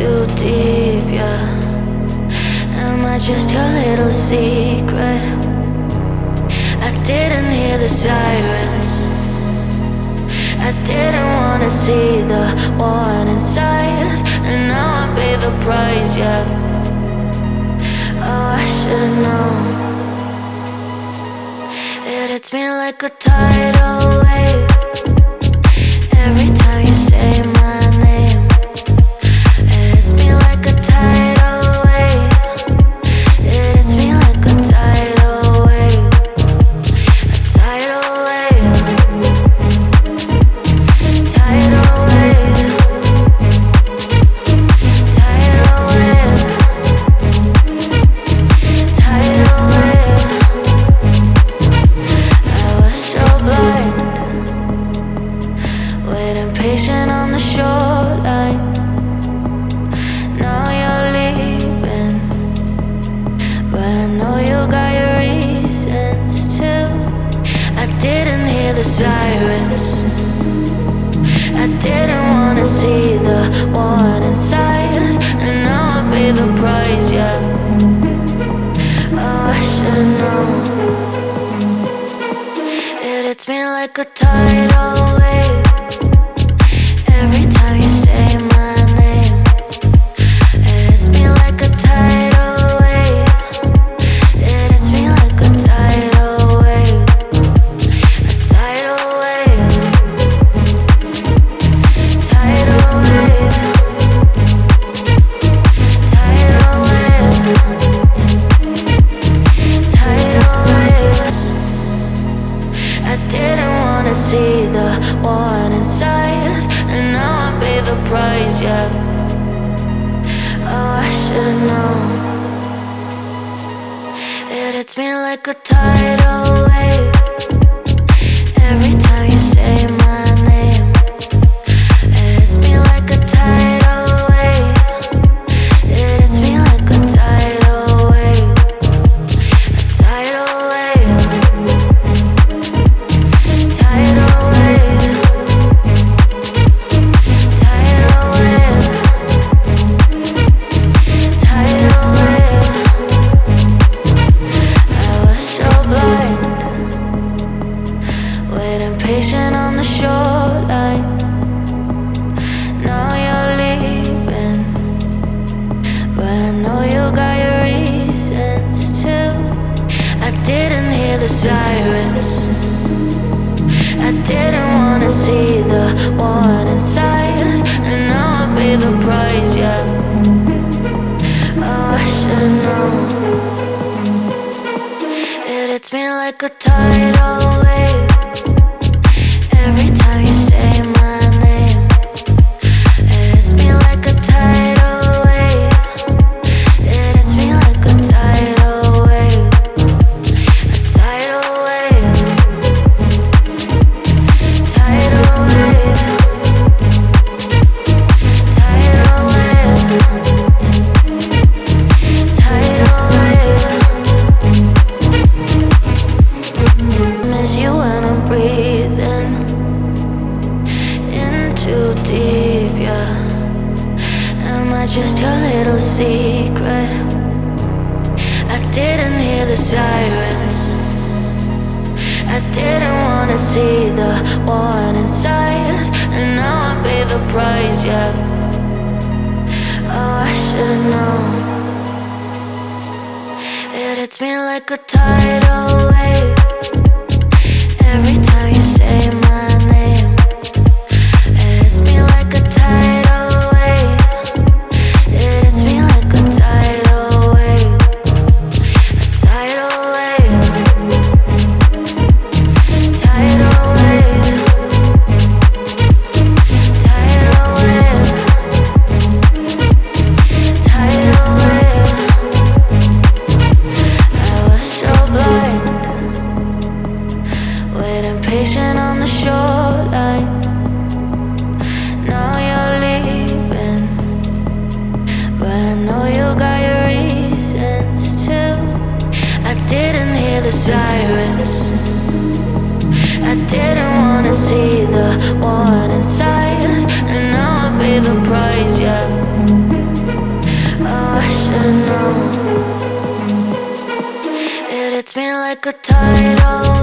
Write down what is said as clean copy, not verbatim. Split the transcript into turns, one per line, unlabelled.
too deep, yeah. Am I just your little secret? I didn't hear the sirens. I didn't wanna see the warning signs, and now I pay the price, yeah. Oh, I should've known. It hits me like a tidal wave every time you say my name. It hits me like a tidal wave. It hits me like a tidal wave. A tidal wave. Tidal wave. Tidal wave. Tidal wave. I was so blind, waiting patient on the shoreline. Now you're leaving, but I know you got your reasons too. I didn't hear the sirens. I didn't wanna see the warning signs, and now I pay the price, yeah. Oh, I should've known. It hits me like a tidal wave every time you say my name. It hits me like a tidal wave. It hits me like a tidal wave. A tidal wave. Tidal wave. Tidal wave. Tidal waves. I didn't wanna see the warning signs, and now I pay the price, yeah. Oh, I should've known. It hits me like a tidal wave every time you say my name. It hits me like a tidal wave. It hits me like a tidal wave. A tidal wave. Tidal wave. Tidal wave. Tidal wave. I was so blind, waiting patient on the shoreline. Now you're leaving, but I know you got your reasons too. I didn't hear the sirens. I didn't wanna see the warning signs, and now I pay the price, yeah. Oh, I should've known. It hits me like a tidal wave every time you say my name. It hits me like a tidal wave. It hits me like a tidal wave. A tidal wave. Tidal wave. Tidal wave. Tidal wave. Miss you when I'm breathing in too deep, yeah. Am I just your little secret? I didn't hear the sirens. I didn't wanna see the warning signs, and now I pay the price, yeah. Oh, I should've known. It hits me like a tidal wave every time you say my name. It hits me like a tidal wave. It hits me like a tidal wave. A tidal wave. Tidal wave. Tidal wave. Tidal wave. I was so blind, waiting patient on the shoreline. Now you're leaving, but I know you got your reasons too. I didn't hear the sirens. I didn't wanna see the warning signs, and now I pay the price, yeah. like a tidal